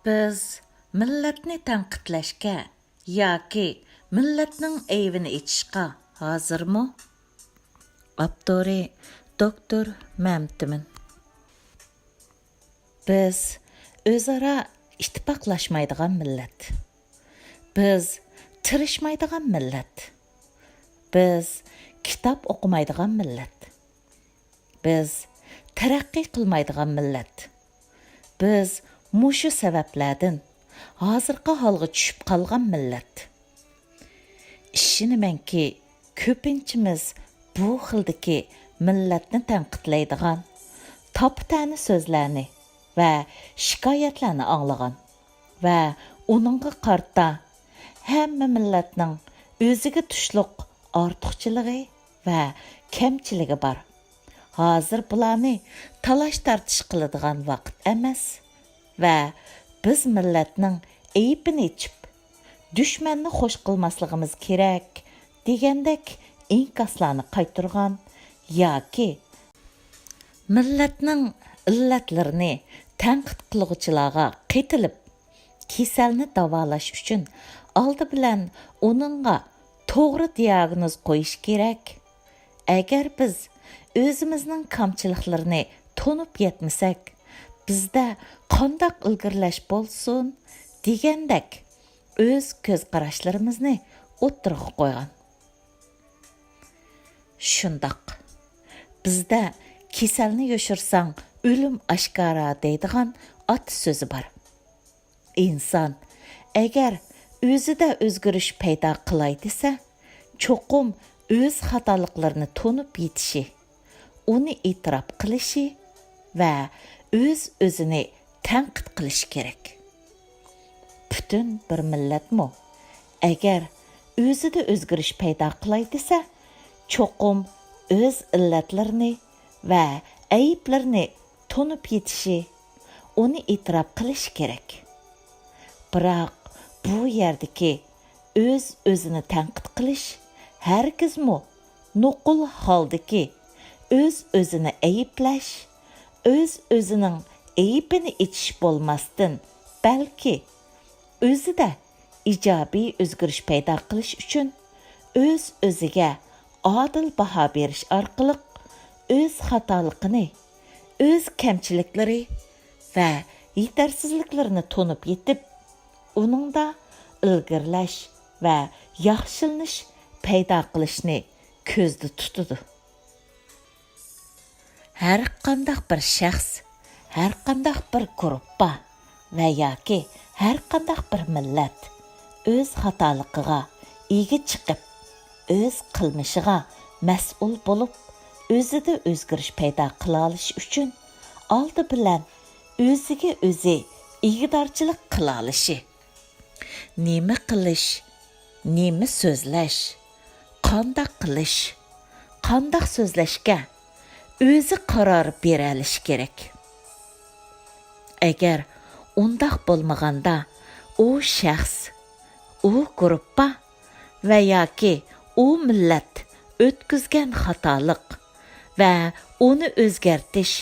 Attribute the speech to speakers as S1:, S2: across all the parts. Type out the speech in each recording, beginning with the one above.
S1: Biz millatni tanqidlashga yoki millatning aybini aytishga hozirmi? Abdori doktor Mamtimin. Biz o'zaro ittifoqlashmaydigan millat. Biz tirishmaydigan millat. Biz kitob o'qimaydigan millat. Biz taraqqiy qilmaydigan millat. Biz mushu sabablardan hozirgi holga tushib qolgan millat. Ishonimanki, ko'pinchimiz bu xildagi millatni tanqidlaydigan, top-tani so'zlarni va shikoyatlarni anglagan va uningga qarta hamma millatning o'ziga tushliq ortiqchiligi va kamchiligi bor. Hozir bularni talash-tartish qiladigan vaqt emas va biz millatning aybini ichib, dushmanni xo'sh qilmasligimiz kerak degandek inkaslarni qaytargan yoki millatning illatlarini tanqid qiluvchilarga qaytilib, kasalni davolash uchun oldi bilan uningga to'g'ri diagnoz qo'yish kerak. Agar biz o'zimizning kamchiliklarini to'nib yetmasak, bizda qandoq ilgirlash bo'lsin degandek o'z ko'z qarashlarimizni o'ttirib qo'ygan. Shundoq bizda kasalni yoshirsang o'lim oshkora deydigan ot so'zi bor. Inson agar o'zida o'zgarish paydo qilay desa, cho'qim o'z xatoliklarini to'nib yetishi, uni e'tirof qilishi va o'zini tanqid qilish kerak. Butun bir millatmi agar o'zida o'zgarish paydo qilay desa, cho'qim o'z illatlarini va ayblarini to'nib yetishi, uni e'tirof qilish kerak. Biroq bu yerdagi o'zini tanqid qilish hargizmi nuqul holdagi o'zini ayblash, o'zining aybini ichish bo'lmasdan, balki o'zida ijobiy o'zgarish paydo qilish uchun o'ziga adil baho berish orqali o'z xatoligini, o'z kamchiliklari va yetarsizliklarini to'nib yetib, uningda ilgirlash va yaxshilanish paydo qilishni ko'zda tutadi. Har qanday bir shaxs, har qanday bir guruhga va yoki har qanday bir millat o'z xatoligiga ega chiqib, o'z qilmishiga mas'ul bo'lib, o'zida o'zgarish paydo qila olish uchun oldi bilan o'ziga o'zi ig'dorchilik qila olishi, nima qilish, nima so'zlash, qanday qilish, qanday so'zlashga o'zi qaror bera olish kerak. Agar undaq bo'lmaganda, u shaxs, u guruhga va yoki u millat o'tkazgan xatolik va uni o'zgartish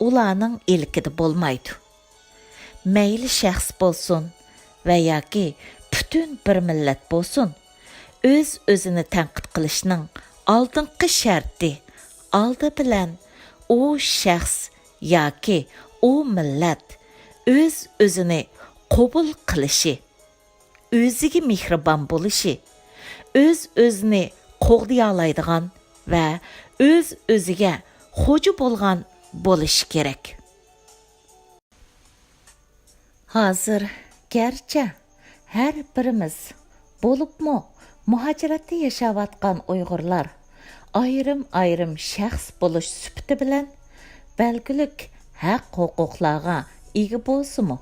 S1: ularning ilkida bo'lmaydi. Mayli shaxs bo'lsin va yoki butun bir millat bo'lsin, o'zini tanqid qilishning oldingi sharti oldi bilan u shaxs yoki u millat o'zini qabul qilishi, o'ziga mehribon bo'lishi, o'zini qo'g'diya oladigan va o'ziga xo'ja bo'lgan bo'lishi kerak. Hozir garchi har birimiz bo'libmi muhojiratda yashayotgan Uyg'urlar ayrim shaxs bo'lish sifati bilan belgilik haq-huquqlarga ega bo'lsa-mu?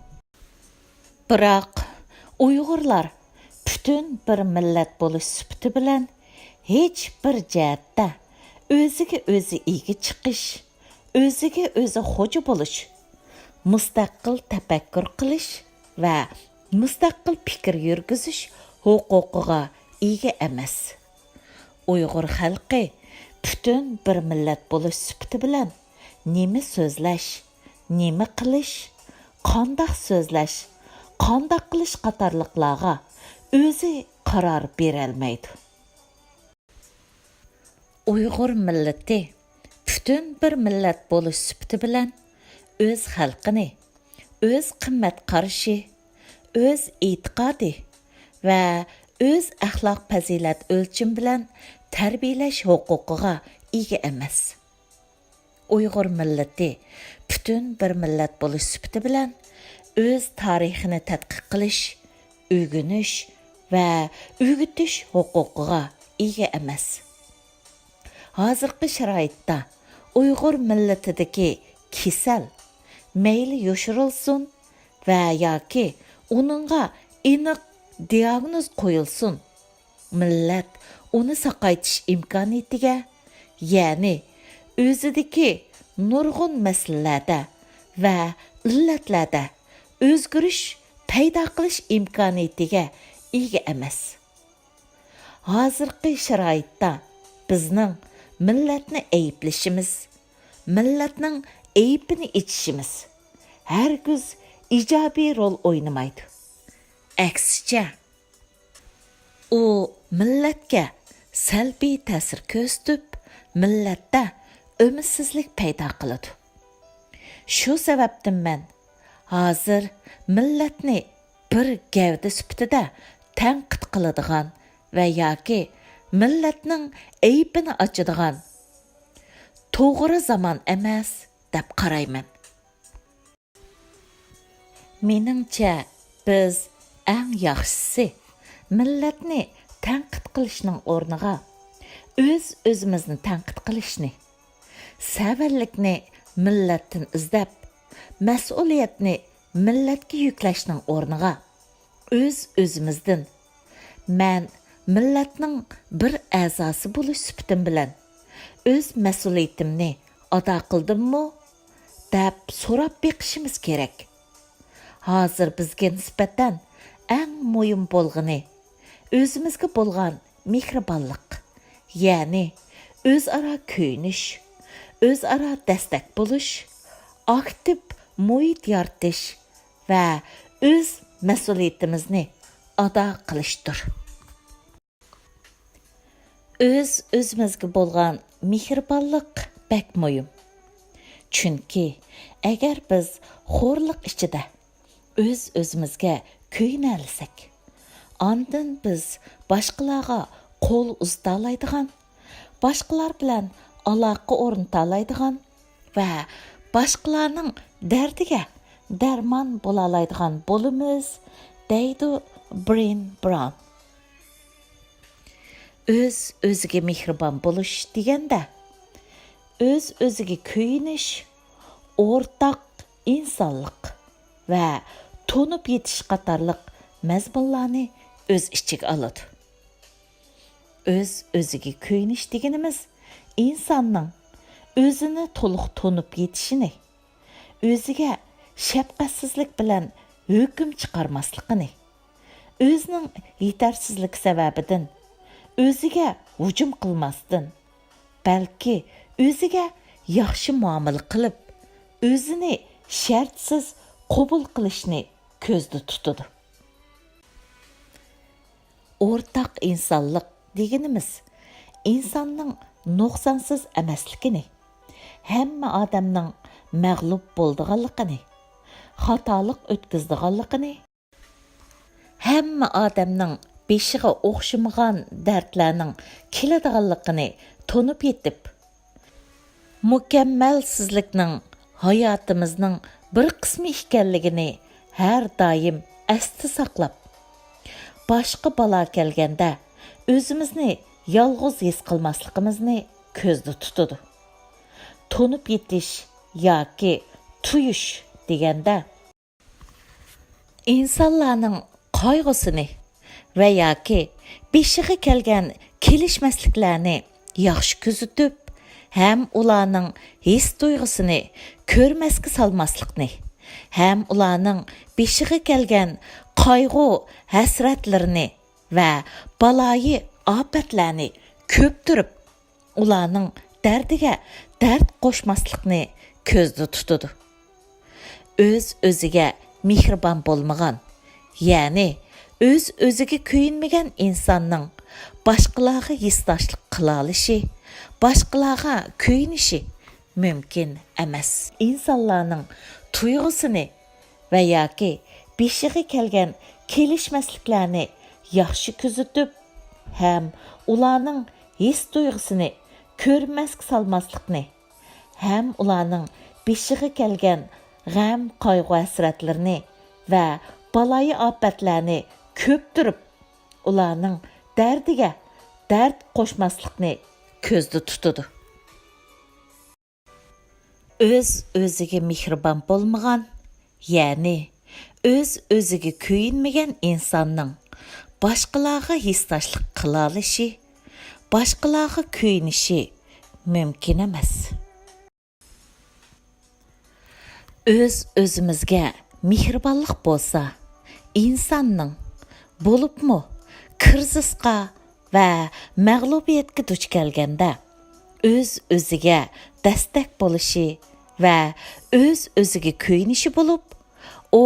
S1: Biroq Uyg'urlar butun bir millat bo'lish sifati bilan hech bir jihatda o'ziga o'zi ega chiqish, o'ziga o'zi xo'ja bo'lish, mustaqil tafakkur qilish va mustaqil fikr yurgizish huquqiga ega emas. Uyg'ur xalqi butun bir millat bo'lish sifati bilan nima so'zlash, nima qilish, qanday so'zlash, qandaq qilish qatarlıqlarga o'zi qaror berolmaydi. Uyg'ur millati bütün bir millat bo'lish sifati bilan o'z xalqini, o'z qimmat qarashi, o'z e'tiqodi va o'z axloq fazilat o'lchim bilan tarbiyalash huquqiga ega emas. Uyg'ur millati bütün bir millat bo'lish sifati bilan o'z tarixini tadqiq qilish, o'rganish va o'rgatish huquqiga ega emas. Hozirgi sharoitda Uyg'ur millatidagi kasal mayli yoshirilsin va yoki uningga aniq diagnoz qo'yilsin, millat uni saqaytish imkoniyatiga, ya'ni o'zidagi nurg'un masalalarda va illatlarda o'zgarish paydo qilish imkoniyatiga ega emas. Hozirgi sharoitda bizning millatni ayblashimiz, millatning aybini ichishimiz hargiz ijobiy rol o'ynamaydi. Aksicha, u millatga salbiy ta'sir ko'rsatib, millatda umidsizlik paydo qiladi. Shu sababdan men hozir millatni bir gavda sifatida tanqid qiladigan va yoki millatning aybini ochadigan to'g'ri zamon emas deb qarayman. Meningcha biz eng yaxshisi millatni tanqid qilishning o'rniga o'zimizni tanqid qilishni, savallikni millatdan izlab, mas'uliyatni millatga yuklashning o'rniga o'zimizdan men millatning bir a'zosi bo'lish sifatim bilan o'z mas'uliyatimni ado qildimmi deb so'rab beqishimiz kerak. Hozir bizga nisbatan eng muhim bo'lgani o'zimizga bo'lgan mehribonlik, ya'ni o'zaro ko'yinish, o'zaro dastak bo'lish, aktiv muhit yaratish va o'z mas'uliyatimizni ado qilishdir. O'zimizga bo'lgan mehribonlik bak muhim. Chunki agar biz xo'rlik ichida o'zimizga ko'yinalsak, ondan biz boshqalarga qo'l uzatalaydigan, boshqalar bilan aloqa o'rnatalaydigan va boshqalarning dardiga darmon bo'lalaydigan bo'lamiz, deydi Brené Brown. O'ziga mehribon bo'lish deganda, o'ziga ko'yinish, o'rtaq insonlik va to'nib yetish qatorliq mazmunlarni o'z ichiga oladi. O'ziga ko'yinish deganimiz insonning o'zini to'liq to'nib yetishini, o'ziga shafqatsizlik bilan hukm chiqarmasligini, o'zining yetarsizlik sababidan o'ziga hujum qilmasdan, balki o'ziga yaxshi muomala qilib, o'zini shartsiz qabul qilishni ko'zda tutadi. O'rtaq insonlik deganimiz insonning nuqsonsiz emasligini, hamma odamning mag'lub bo'lganligini, xatolik o'tkazganligini, hamma odamning beshiga o'xshamagan dardlarning keladiganligini to'nib yetib, mukammalsizlikning hayotimizning bir qismi ekanligini har doim esda saqlab, boshqa balo kelganda o'zimizni yolg'iz his qilmasligimizni ko'zda tutadi. To'nib yetish yoki tuyish deganda insonlarning qayg'usini va yoki beshiga kelgan kelishmasliklarni yaxshi kuzatib, ham ularning his tuyg'usini ko'rmasga solmaslikni, ham ularning beshiga kelgan qayg'u hasratlarini va baloyi ofatlarni ko'ptirib, ularning dardiga dard qo'shmaslikni ko'zda tutadi. O'ziga mehribon bo'lmagan ya'ni o'z-o'ziga kuyinmagan insonning boshqalarga yesdoshlik qila olishi, boshqalarga kuyinishi mumkin emas. İnsanlarning tuyg'usini va yoki beshiga kelgan kelishmasliklarni yaxshi kuzatib, ham ularning his tuyg'usini ko'rmasga salmaslikni, ham ularning beshiga kelgan g'am, qayg'u, hasratlarni va baloyi ofatlarni ko'ptirib, ularning dardiga dard qo'shmaslikni ko'zda tutadi. O'z-o'ziga mehribon bo'lmagan, ya'ni o'z-o'ziga kuyinmagan insonning boshqalarga hissdoshlik qila olishi, boshqalarga kuyinishi mumkin emas. O'z-o'zimizga mehribonlik bo'lsa, insonning bo'libmi krizisga va mag'lubiyatga duch kelganda o'z-o'ziga dastak bo'lishi va o'z-o'ziga kuyinishi bo'lib, u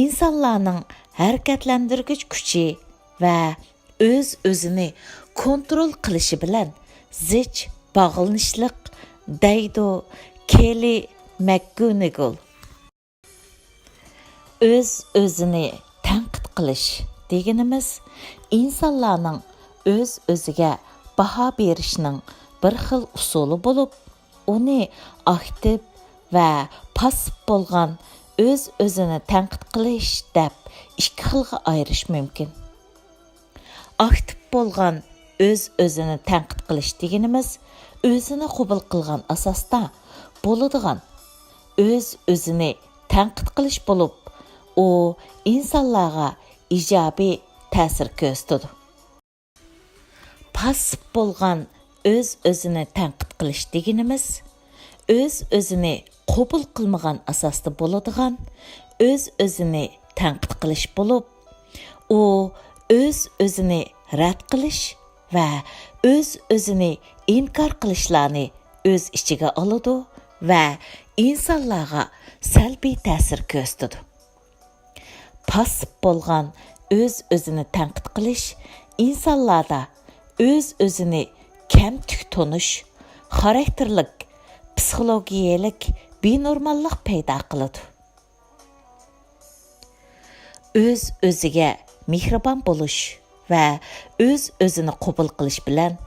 S1: insonlarning harakatlantirgich kuchi va o'z-o'zini kontrol qilishi bilan zich bog'lanishliq deydi Kelly McGonigal. O'z-o'zini tanqid qilish deganimiz insonlarning o'z-o'ziga baho berishning bir xil usuli bo'lib, uni aktiv va passiv bo'lgan o'z-o'zini tanqid qilish deb ikki xilga ayirish mumkin. Aktiv bo'lgan o'z-o'zini tanqid qilish deganimiz o'zini qabul qilgan asosda bo'ladigan o'z-o'zini tanqid qilish bo'lib, u insonlarga ijobiy ta'sir ko'rsatadi. Passiv bo'lgan o'z-o'zini tanqid qilish deganimiz o'z-o'zini qabul qilmagan asosda bo'ladigan o'z-o'zini tanqid qilish bo'lib, u o'z-o'zini rad qilish va o'z-o'zini inkor qilishlarni o'z ichiga oladi va insonlarga salbiy ta'sir ko'rsatadi. Passiv bo'lgan o'z-o'zini tanqid qilish insonlarda o'z-o'zini kamtuk tonish, xarakterlik, psixologiyalik benormallik paydo qiladi. O'z-o'ziga mehribon bo'lish va o'z-o'zini qabul qilish bilan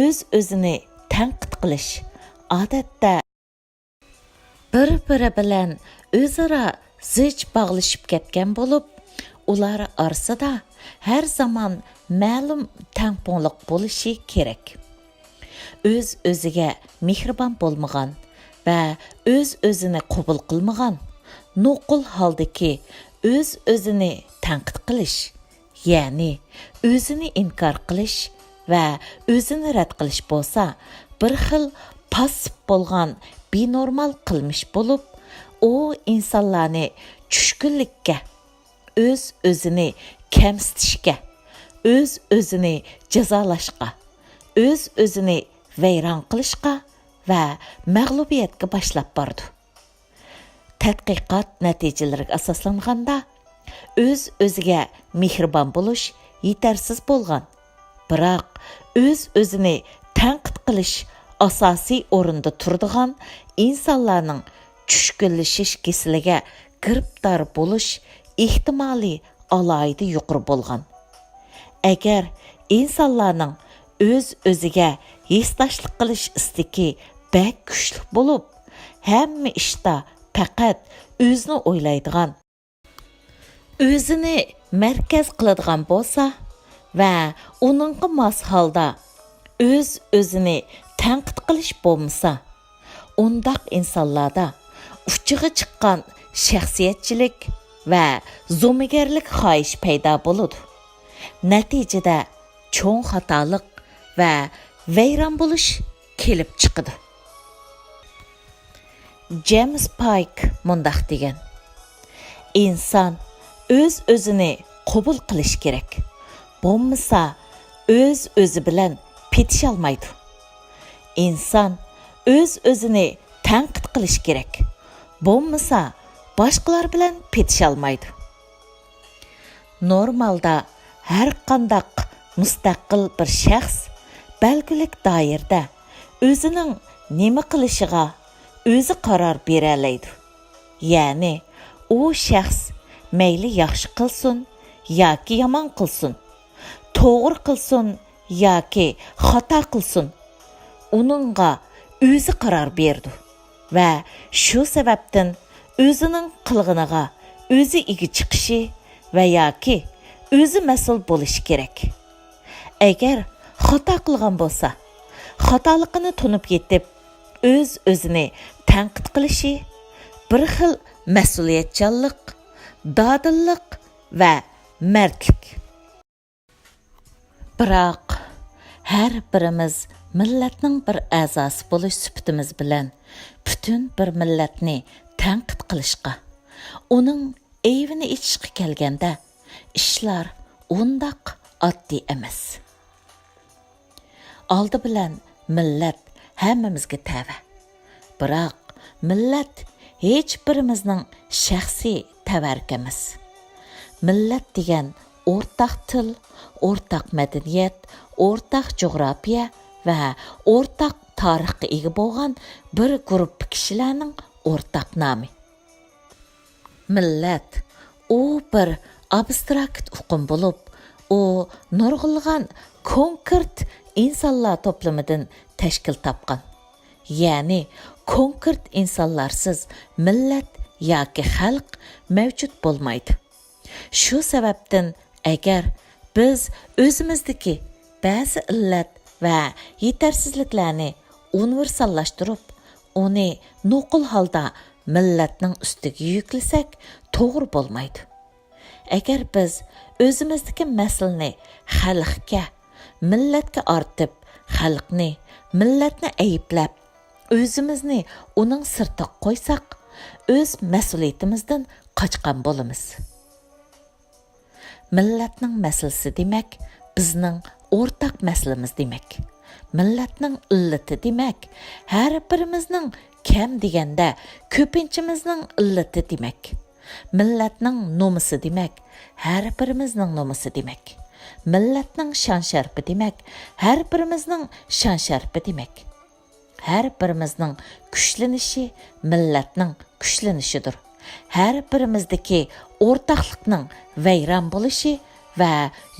S1: o'z-o'zini tanqid qilish odatda bir-biri bilan o'zaro zich bog'lashib ketgan bo'lib, ular orasida har zamon ma'lum tangponglik bo'lishi kerak. O'z-o'ziga mehribon bo'lmagan va o'z-o'zini qabul qilmagan nuqul holdagi o'z-o'zini tanqid qilish, ya'ni o'zini inkor qilish va o'zini rad qilish bo'lsa, bir xil passiv bo'lgan benormal qilmish bo'lib, u insonlarni tushkunlikka, o'z-o'zini kamsitishga, o'z-o'zini jazolashga, o'z-o'zini vayron qilishga va mag'lubiyatga boshlab bordi. Tadqiqot natijalariga asoslanganda, o'z-o'ziga mehribon bo'lish yetarsiz bo'lgan, biroq o'z-o'zini tanqid qilish asosiy o'rinda turadigan insonlarning tushkunlashish kasaliga giribdor bo'lish ehtimoli alohida yuqori bo'lgan. Agar insonlarning o'z-o'ziga hesdoshlik qilish istagi bak kuchli bo'lib, hamma ishda faqat o'zini o'ylaydigan, o'zini markaz qiladigan bo'lsa va uningga mos holda o'z-o'zini tanqid qilish bo'lmasa, undaq insonlarda uchiga chiqqan shaxsiyatchilik va zo'migarlik xohish paydo bo'ladi. Natijada cho'ng xatolik va vayron bo'lish kelib chiqadi. James Pike mundaq degan: inson o'z-o'zini qabul qilish kerak. Bo'lmasa, o'z-o'zi bilan petisha olmaydi. Inson o'z-o'zini tanqid qilish kerak. Bo'lmasa, boshqalar bilan petisha olmaydi. normalda har qandaq mustaqil bir shaxs belgilik doirada o'zining nima qilishiga o'zi qaror bera oladi. Ya'ni, u shaxs mayli yaxshi qilsin yoki yomon qilsin, to'g'ri qilsin yoki xato qilsin, uningga o'zi qaror berdi va shu sababdan o'zining qilg'iniga o'zi ega chiqishi va yoki o'zi mas'ul bo'lishi kerak. Agar xato qilgan bo'lsa, xatoligini tunib yetib, o'zini tanqid qilishi bir xil mas'uliyatchanlik, dadillik va mardlik. Biroq har birimiz millatning bir a'zosi bo'lish sifatimiz bilan butun bir millatni tanqid qilishga, uning eyvini ichishga kelganda ishlar undaq oddiy emas. Oldi bilan millat hammamizga tava. Biroq millat hech birimizning shaxsiy tavarki emas. Millat degan o'rtaq til, o'rtaq madaniyat, o'rtaq jo'g'rafiya va o'rtaq tarixga ega bo'lgan bir guruh kishilarning o'rtaq nomi. Millat u bir abstrakt uqum bo'lib, u nurg'ulg'an konkret insonlar to'plamidan tashkil topgan. Ya'ni konkret insonlarsiz millat yoki xalq mavjud bo'lmaydi. Shu sababdan agar biz o'zimizdagi ba'zi illat va yetarsizliklarni universallashtirib, uni nuqul holda millatning ustiga yuklasak, to'g'ri bo'lmaydi. Agar biz o'zimizdagi masalani xalqqa, millatga ortib, xalqni, millatni ayblab, o'zimizni uning sirtiga qo'ysak, o'z mas'uliyatimizdan qochgan bo'lamiz. Millatning masalasi demak, bizning o'rtaq masalamiz demak. Millatning illati demak, har birimizning kam deganda ko'pinchimizning illati demak. Millatning nomusi demak, har birimizning nomusi demak. Millatning shon-sharfi demak, har birimizning shon-sharfi demak. Har birimizning kuchlanishi millatning kuchlanishidir. Har birimizdagi o'rtaqlikning vayron bo'lishi va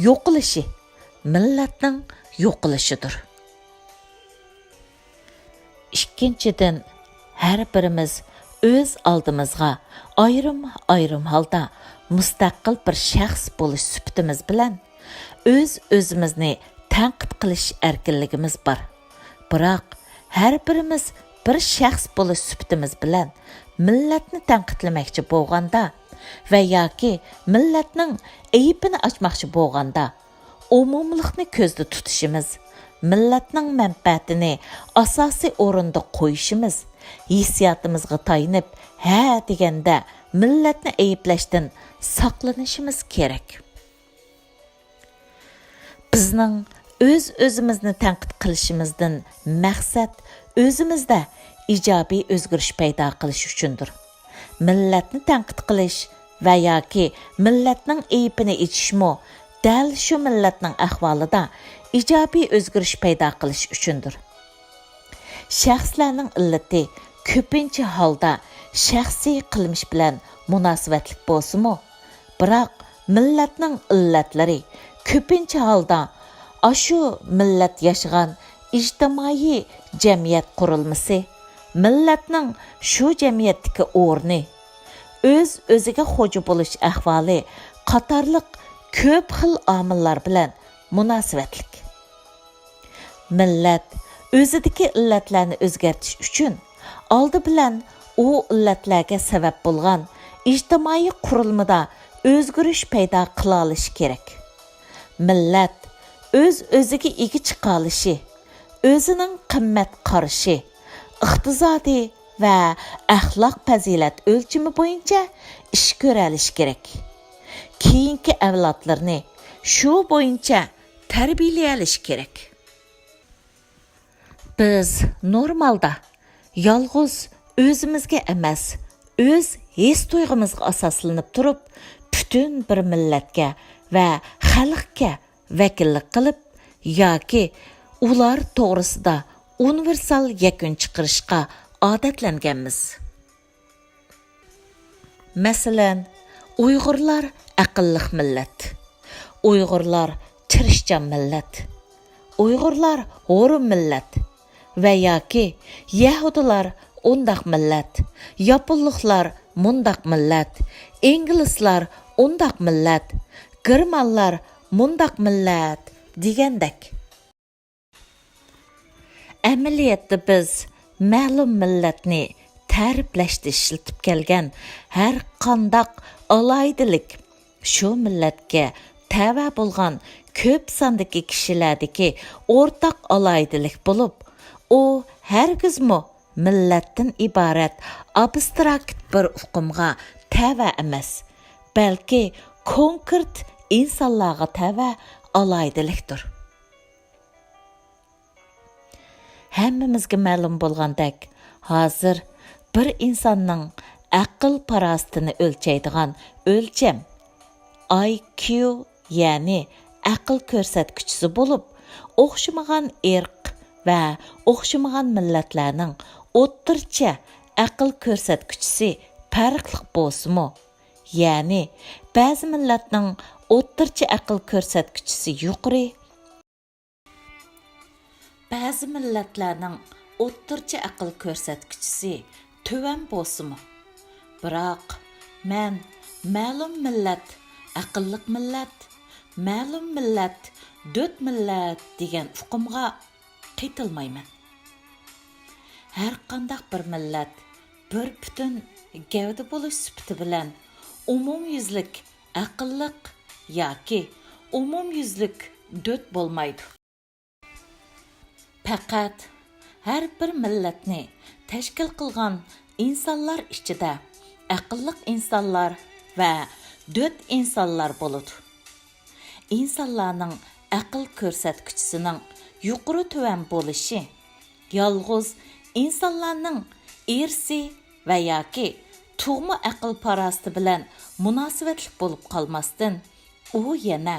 S1: yo'qolishi millatning yo'qolishidir. Ikkinchidan, har birimiz o'z oldimizga ayrim holda mustaqil bir shaxs bo'lish sifatimiz bilan o'zimizni tanqid qilish erkinligimiz bor. Biroq har birimiz bir shaxs bo'lish sifatimiz bilan millatni tanqidlamoqchi bo'lganda va yoki millatning ayibini ochmoqchi bo'lganda umumlikni ko'zda tutishimiz, millatning manfaatini asosiy o'rinda qo'yishimiz, hissiyotimizga tayanib, ha deganda millatni ayblashdan saqlanishimiz kerak. Bizning o'zimizni tanqid qilishimizdan maqsad o'zimizda ijobiy o'zgarish paydo qilish uchundir. Millatni tanqid qilish va yoki millatning aybini yechishmi dal shu millatning ahvolida ijobiy o'zgarish paydo qilish uchundir. Shaxslarning illati ko'pincha holda shaxsiy qilmish bilan munosabatlik bo'lsa-mu, biroq millatning illatlari ko'pincha holda ashu millat yashagan ijtimoiy jamiyat qurilmasi, millatning shu jamiyatdagi o'rni, o'ziga xo'ja bo'lish ahvoli qatorliq ko'p xil omillar bilan munosabatlik. Millat o'zidagi illatlarni o'zgartish uchun oldi bilan u illatlarga sabab bo'lgan ijtimoiy qurilmada o'zgarish paydo qila olishi kerak. Millat o'ziga ega chiqa olishi, o'zining qimmat qarashi, iqtisodiy va axloq fazilat o'lchami bo'yicha ish ko'ra olishi kerak. Keyingi avlodlarni shu bo'yicha tarbiyalay olish kerak. Biz normalda yolg'iz o'zimizga emas, o'z his tuyg'umizga asoslanib turib, бүтін bir millatga va xalqqa vakillik qilib yoki ular to'g'risida universal yakun chiqarishga odatlanganmiz. Masalan, Uyg'urlar aqlliq millat, Uyg'urlar tirishchan millat, Uyg'urlar o'rin millat va yoki Yahudilar undaq millat, Yaponliklar mundaq millat, inglizlar undaq millat, germanlar mundaq millat degandek. Amaliyotda biz ma'lum millatni ta'riflashda ishlatib kelgan har qandaq alaydilik shu millatga tava bo'lgan ko'p sondagi kishilardagi o'rtaq alaydilik bo'lib, u hargizmi millatdan iborat abstrakt bir uqumga tava emas, balki konkret insonlarga tava alaydilikdir. Hammamizga ma'lum bo'lgandek, hozir bir insonning aql parostini o'lchaydigan o'lcham IQ, ya'ni aql ko'rsatkichisi bo'lib, o'xshamagan irq va o'xshamagan millatlarning o'ttircha aql ko'rsatkichisi farqli bo'lsa-mu, ya'ni ba'zi millatning o'ttircha aql ko'rsatkichisi yuqori, ba'zi millatlarning o'ttircha aql ko'rsatkichisi tuvan bo'lsa-mu. Biroq men ma'lum millat aqlliq millat, ma'lum millat dot millat degan uqumga qitilmayman. Har qandaq bir millat bir butun gavda bo'lish sifati bilan umumyuzlik aqlliq yoki umumyuzlik dot bo'lmaydi. Faqat har bir millatni tashkil qilgan insonlar ichida aqlliq insonlar va dot insonlar bo'ladi. İnsanlarning aql ko'rsatkichisining yuqori tuvan bo'lishi yolg'iz insonlarning irsi va yoki tug'ma aql parosti bilan munosabatli bo'lib qolmasdan, u yana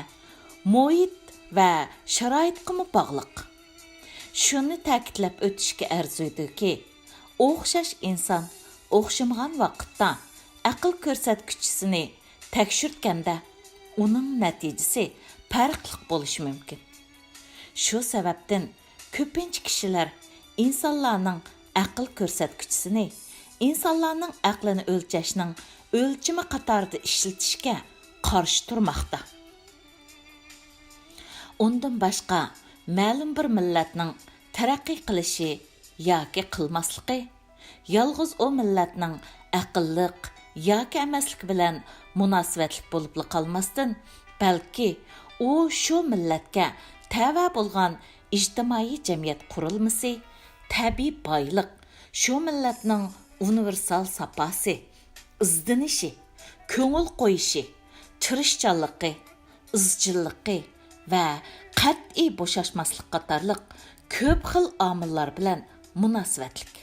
S1: muhit va sharoitga bog'liq. Shuni ta'kidlab o'tishga arzuydi-ki, o'xshash inson o'xshamagan vaqtda aql ko'rsatkichisini tekshirganda uning natijasi farqli bo'lishi mumkin. Shu sababdan ko'pincha kishilar insonlarning aql ko'rsatkichisini insonlarning aqlini o'lchashning o'lchimi qatorida ishlatishga qarshi turmoqda. Undan boshqa ma'lum bir millatning taraqqiy qilishi yoki qilmasligi yolg'iz o millatning aqlliq yoki emasligi bilan munosabatli bo'lib qolmasdan, balki u shu millatga tava bo'lgan ijtimoiy jamiyat qurilmasi, tabiiy boyliq, shu millatning universal saposi, izdinishi, ko'ngil qo'yishi, tirishchanligi, izchilligi va qat'iy bo'shashmaslik qatorliq ko'p xil omillar bilan munosabatlik.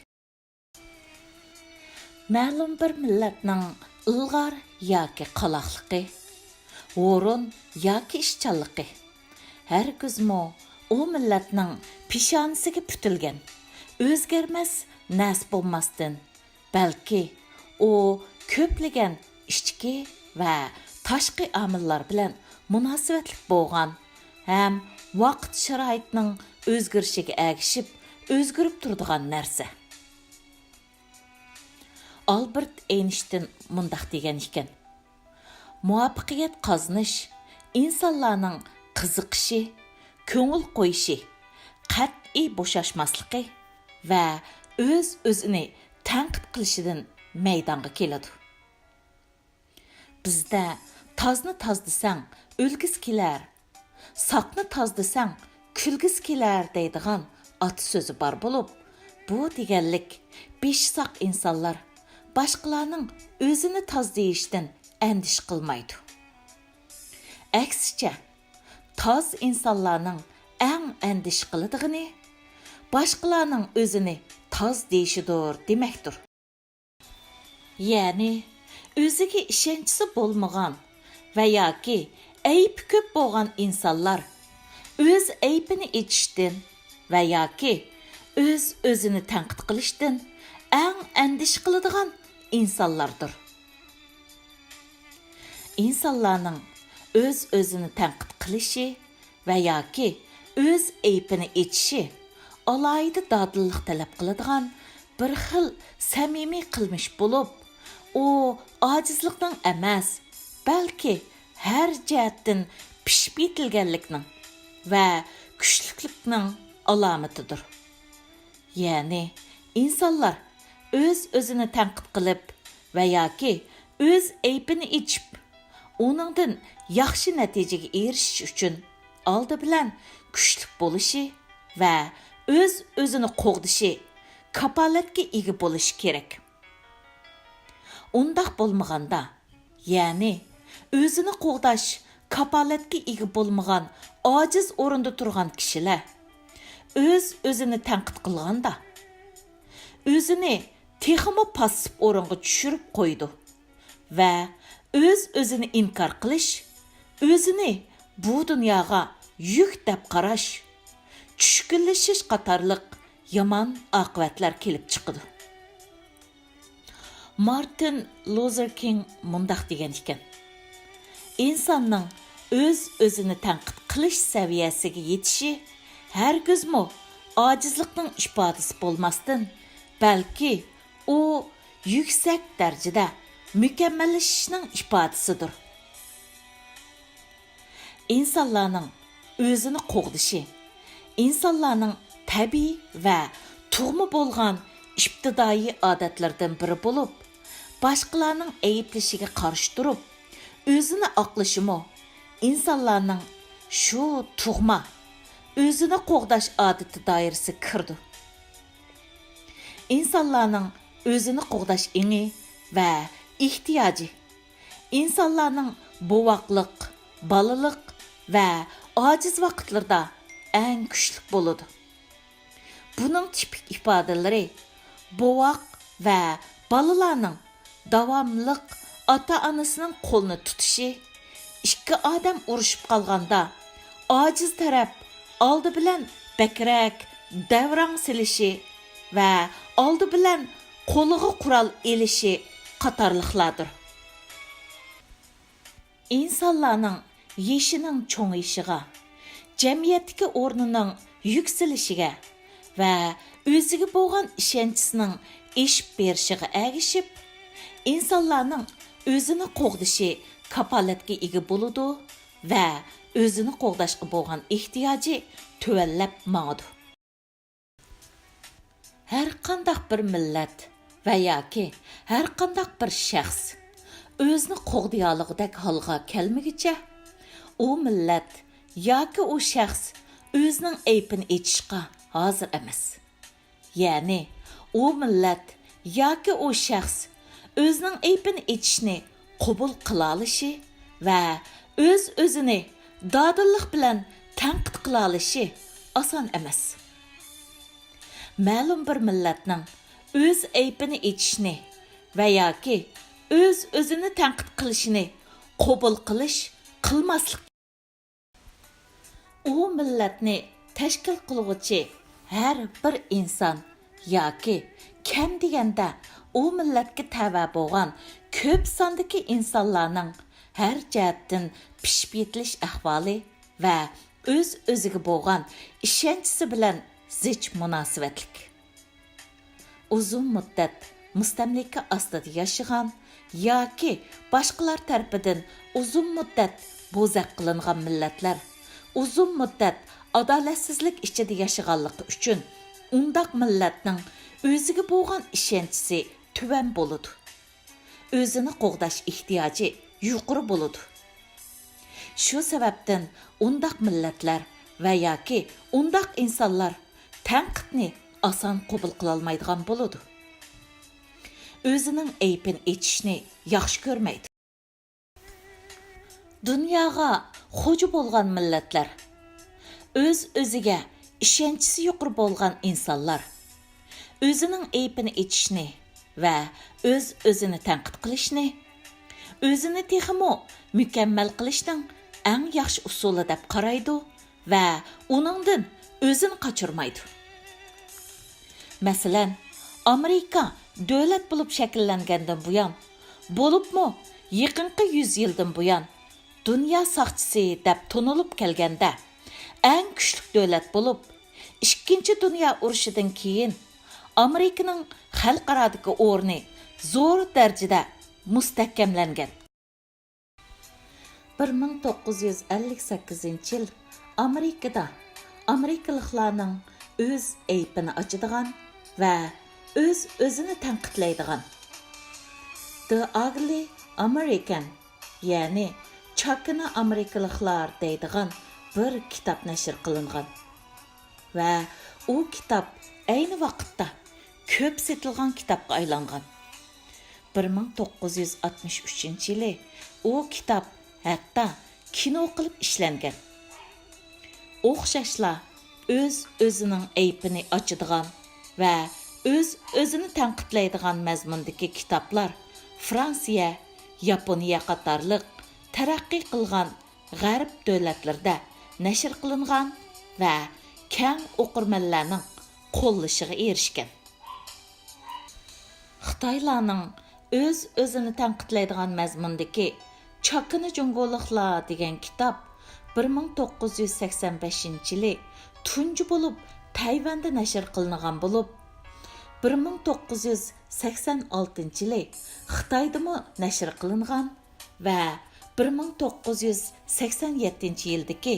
S1: Ma'lum bir millatning ilg'or yoki qaloqligi, o'rin yoki ishchanligi hargizmo u millatning peshonasiga putilgan, o'zgarmas nasib bo'lmasdan, balki u ko'plagan ichki va tashqi omillar bilan munosabatli bo'lgan ham vaqt sharoitining o'zgarishiga ergishib o'zgarib turadigan narsa. Albert Einstein mundaq degan ekan: muvaffaqiyat qozonish insonlarning qiziqishi, ko'ngil qo'yishi, qat'iy bo'shashmasligi va o'z-o'zini tanqid qilishidan maydonga keladi. Bizda tozni toz desang o'lgis kelar, soqni toz desang kulgis kelar deydigan oti so'zi bor bo'lib, bu deganlik besh soq insonlar boshqalarning o'zini toz deyishdan andish qilmaydi. Aksicha, toz insonlarning eng andish qiladigini boshqalarning o'zini toz deyishidir demakdir. Ya'ni o'ziga ishonchisi bo'lmagan va yoki aybi ko'p bo'lgan insonlar o'z aybini aytishdan va yoki o'zini tanqid qilishdan eng andish qiladigan insonlardir. İnsanlarning o'zini tanqid qilishi va yoki o'z aybini aytishi alohida dodillik talab qiladigan bir xil samimiy qilmish bo'lib, u ojizlikning emas, balki har jihatdan pishib yetilganlikning va kuchliklikning alomatidir. Ya'ni insonlar o'zini tanqid qilib va yoki o'z aybini aytib, uningdan yaxshi natijaga erishish uchun oldi bilan kuchli bo'lishi va o'zini qo'g'dishi, kapolatga ega bo'lishi kerak. Undaq bo'lmaganda, ya'ni o'zini qo'g'dash, kapolatga ega bo'lmagan, ojiz o'rinda turgan kishilar o'zini tanqid qilganda, o'zini texmo pasib o'ringa tushirib qo'ydi va o'zini inkor qilish, o'zini bu dunyoga yuk deb qarash, tushkunlashish qatorliq yomon oqibatlar kelib chiqadi. Martin Luther King mundaq degan ekan: insonning o'zini tanqid qilish saviyasiga yetishi hargizmo ojizlikning ifodasi bo'lmasdan, balki u yuksak darajada mukammallashishning ifodasidir. İnsanlarning o'zini qo'g'dishi insonlarning tabiiy va tug'ma bo'lgan ibtidoiy odatlardan biri bo'lib, boshqalarning ayblashiga qarshi turib, o'zini oqlashimi insonlarning shu tug'ma o'zini qo'g'dash odati doirasiga kirdi. İnsanlarning o'zini qo'g'dash ingi va ehtiyoji insonlarning bovoqliq, balaliq va ojiz vaqtlarda eng kuchli bo'ladi. Buning tipik ifodalari bovoq va balalarning davomliq ota-onasining qo'lini tutishi, ikki odam urushib qolganda ojiz taraf oldi bilan bakrak davrang silishi va oldi bilan qo'liga qurol elishi qatorliqlardir. İnsanlarning yeshining cho'ng'ishiga, jamiyatdagi o'rnining yukselishiga va o'ziga bo'lgan ishonchisining eshib berishiga ergishib, insonlarning o'zini qo'g'dishi kapolatga ega bo'ladi va o'zini qo'g'dashga bo'lgan ehtiyoji tuvanlab mangadi. Har qanday bir millat va yoki har qanday bir shaxs o'zini qo'g'diyollig'idek holga kelmagicha, u millat yoki u shaxs o'zining aybini aytishga hozir emas. Ya'ni u millat yoki u shaxs o'zining aybini aytishni qabul qila olishi va o'zini dodillik bilan tanqid qila olishi oson emas. Ma'lum bir millatning o'z aybini aytishni va yoki o'zini tanqid qilishini qabul qilmaslik u millatni tashkil qiluvchi har bir inson yoki kam deganda u millatga tava bo'lgan ko'p sondagi insonlarning har jihatdan pishib yetilish ahvoli va o'ziga bo'lgan ishonchisi bilan zich munosabatlik. Uzun muddat mustamlika ostida yashagan yoki boshqalar tarafidan uzun muddat bo'zaq qilingan millatlar uzun muddat adolatsizlik ichida yashaganligi uchun undaq millatning o'ziga bo'lgan ishonchisi tuvan bo'ladi. O'zini qo'g'dash ehtiyoji yuqori bo'ladi. Shu sababdan undaq millatlar va yoki undaq insonlar tanqidni oson qabul qila olmaydigan bo'ladi. O'zining aybini aytishni yaxshi ko'rmaydi. Dunyoga xo'ja bo'lgan millatlar, o'ziga ishonchisi yuqori bo'lgan insonlar o'zining aybini aytishni va o'zini tanqid qilishni, o'zini texmo mukammal qilishning eng yaxshi usuli deb qaraydi va uningdan o'zini qochirmaydi. Masalan, Amerika davlat bo'lib shakllangandan buyon, bo'libmi yaqinqi 100 yildan buyon dunyo soqchisi deb tonilib kelganda eng kuchli davlat bo'lib, Ikkinchi dunyo urushidan keyin Amerikaning xalqarodagi o'rni zo'r darajada mustahkamlangan. 1958 yil Amerikada Amerikaliklarning o'z aybini ochadigan va o'zini tanqidlaydigan The Ugly American, ya'ni chakana Amerikaliklar deydigan bir kitob nashr qilingan. Va u kitob ayni vaqtda ko'p setilgan kitobga aylangan. 1963-yili u kitob hatto kino qilib ishlangan. O'xshashla o'zining aybini ochadigan va o'zini tanqidlaydigan mazmundagi kitoblar Fransiya, Yaponiya qatorliq taraqqiy qilgan g'arb davlatlarida nashr qilingan va keng o'qirmanlarning qo'llashiga erishgan. Xitoylarning o'zini tanqidlaydigan mazmundagi Chakana Jungoliklar degan kitob 1985-yili tunji bo'lib Tayvanda nashr qilingan bo'lib, 1986-yili Xitoydami nashr qilingan va 1987-yildagi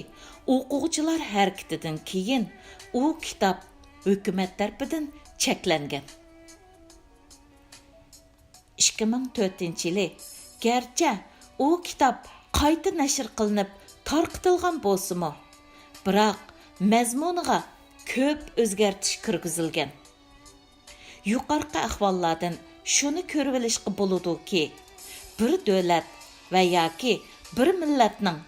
S1: o'quvchilar harakatidan keyin u kitob hukumat tarafidan cheklangan. 2004-yili garchi u kitob qayta nashr qilinib tarqitilgan bo'lsa-mu, biroq mazmuniga ko'p o'zgartirish kirgizilgan. Yuqorqi ahvollardan shuni ko'rib olishga bo'ladi-ki, bir davlat va yoki bir millatning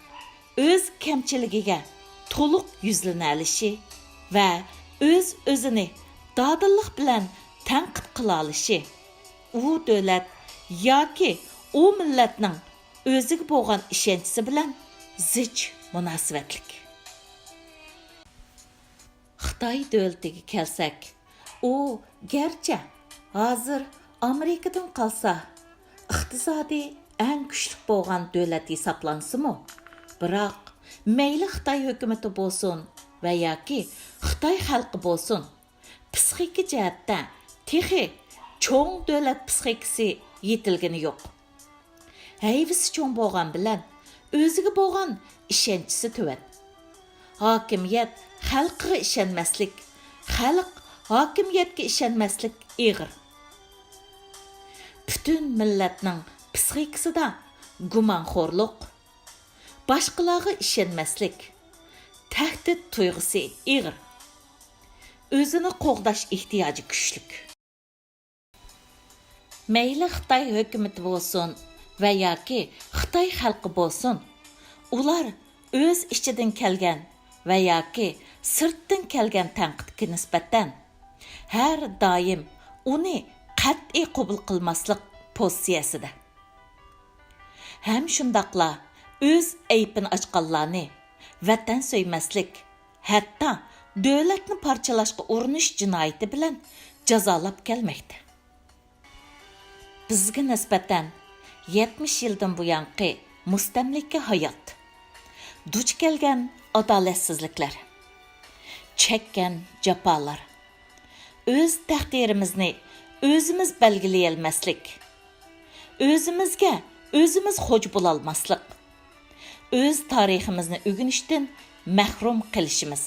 S1: o'z kamchiligiga to'liq yuzlana olishi va o'zini dadillik bilan tanqid qila olishi u davlat yoki u millatning o'ziga bo'lgan ishonchi bilan zich munosabatlik. Xitoy davlatiga kelsak, u garchi hozir Amerikadan qolsa iqtisodiy eng kuchli bo'lgan davlat hisoblansa-mu, biroq mayli Xitoy hukumati bo'lsin va yoki Xitoy xalqi bo'lsin, psixika jihatdan texi cho'ng davlat psixikasi yetilgani yo'q. Hayvisi cho'ng bo'lgan bilan o'ziga bo'lgan ishonchisi tuvan. Hokimiyat xalqiga ishonmaslik, xalq hokimiyatga ishonmaslik ig'ir. Butun millatning psixikasida gumonxo'rlik, boshqalarga ishonmaslik, tahdid tuyg'usi ig'ir. O'zini qo'g'dash ehtiyoji kuchlik. Mayli Xitoy hukumati bo'lsin va yoki Xitoy xalqi bo'lsin, ular o'z ichidan kelgan va yoki sirtdan kelgan tanqidga nisbatan har doim uni qat'iy qabul qilmaslik pozitsiyasida. Ham shundaqla o'z aybini ochganlarni vatan so'ymaslik, hatto davlatni parchalashga urinish jinoyati bilan jazolab kelmoqda. Bizga nisbatan 70 yildan buyangi mustamlika hayot, duch kelgan adolatsizliklar, chekkan jafolar, o'z taqdirimizni o'zimiz belgilay olmaslik, o'zimizga o'zimiz xo'j bo'la olmaslik, o'z tariximizni o'rganishdan mahrum qilishimiz,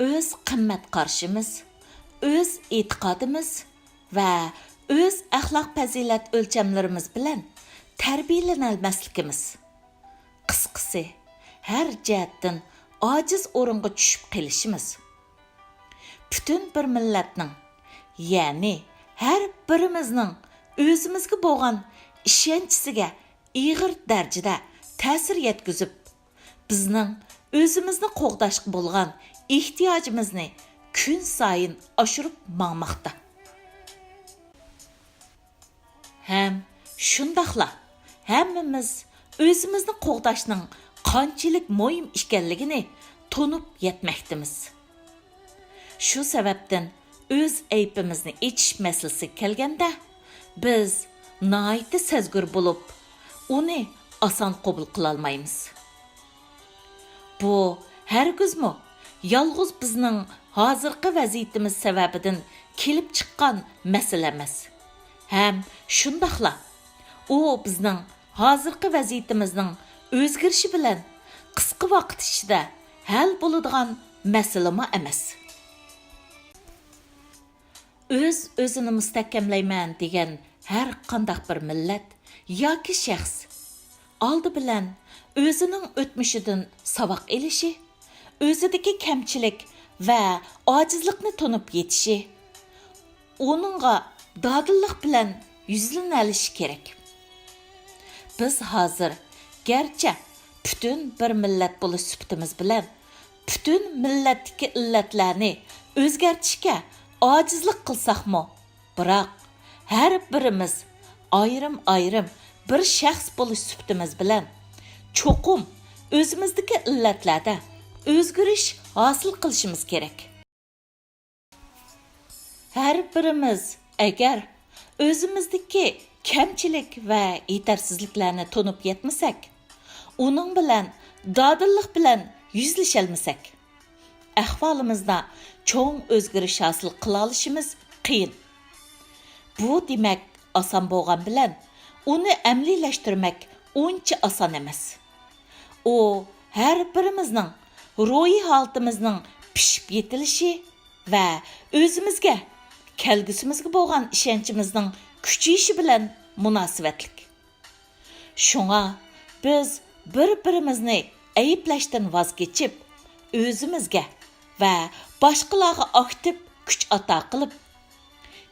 S1: o'z qimmat qarashimiz, o'z e'tiqodimiz va o'z axloq fazilat o'lchamlarimiz bilan tarbiyalanolmasligimiz, qisqasi har jihatdan ojiz o'ringa tushib qilishimiz, butun bir millatning, ya'ni har birimizning o'zimizga bo'lgan ishonchisiga ig'ir darajada ta'sir yetkazib, bizning o'zimizni qo'g'dashga bo'lgan ehtiyojimizni kun sayin oshirib mangmoqda. Ham shundaqla hammamiz o'zimizni qo'g'dashning qanchalik muhim ekanligini tonib yetmoqdamiz. Shu sababdan o'z aybimizni ichish masalasi kelganda biz nihoyatda sezgur bo'lib, uni oson qabul qila olmaymiz. Bu hargizmi yolg'iz bizning hozirgi vaziyatimiz sababidan kelib chiqqan masala emas. Ham shundaqla u bizning hozirgi vaziyatimizning o'zgarishi bilan qisqa vaqt ichida hal bo'ladigan masalama emas. O'z-o'zini mustahkamlayman degan har qanday bir millat yoki shaxs oldi bilan o'zining o'tmishidan saboq elishi, o'zidagi kamchilik va ojizlikni tonib yetishi, uningga dadillik bilan yuzlanalishi kerak. Biz hozir garchi butun bir millat bo'lish sifatimiz bilan butun millatdagi illatlarni o'zgartishga ojizlik qilsaqmi, biroq har birimiz ayrim-ayrim bir shaxs bo'lish sifatimiz bilan cho'qim o'zimizdagi illatlarda o'zgarish hosil qilishimiz kerak. Har birimiz agar o'zimizdagi kamchilik va yetarsizliklarni tonib yetmasak, uning bilan dadillik bilan yuzlashalmasak, ahvolimizda cho'ng o'zgarish hosil qila olishimiz qiyin. Bu demak oson bo'lgan bilan uni amaliylashtirmak uncha oson emas. U har birimizning ruhiy holatimizning pishib yetilishi va o'zimizga, kelgusimizga bo'lgan ishonchimizning kuchayishi bilan munosabatlik. Shunga biz bir-birimizni ayblashdan voz kechib, o'zimizga va boshqalarga aktiv kuch ato qilib,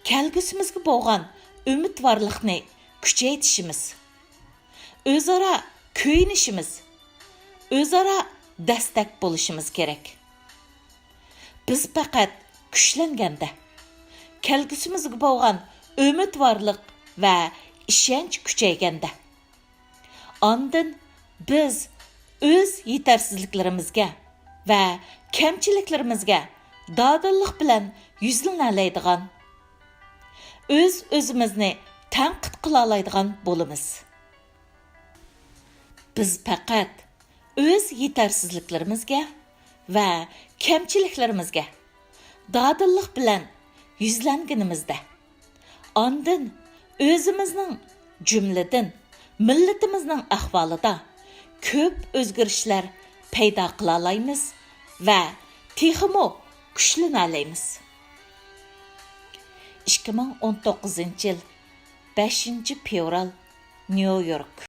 S1: kelgusimizga bo'lgan umidvorlikni kuchaytirishimiz, o'zaro ko'yinishimiz, o'zaro dastak bo'lishimiz kerak. Biz faqat kuchlanganda, kelgusimizga bo'lgan umidvorlik va ishonch kuchayganda, ondan biz o'z yetarsizliklarimizga va kamchiliklarimizga dadillik bilan yuzlanalaydigan, o'z-o'zimizni tanqid qila oladigan bo'lamiz. Biz faqat o'z yetarsizliklarimizga va kamchiliklarimizga dadillik bilan yuzlanganimizda, ondan o'zimizning jumladan millatimizning ahvolida ko'p o'zgarishlar paydo qila olamiz va texmo kuchlana olamiz. 2019 yil 5 fevral, New York.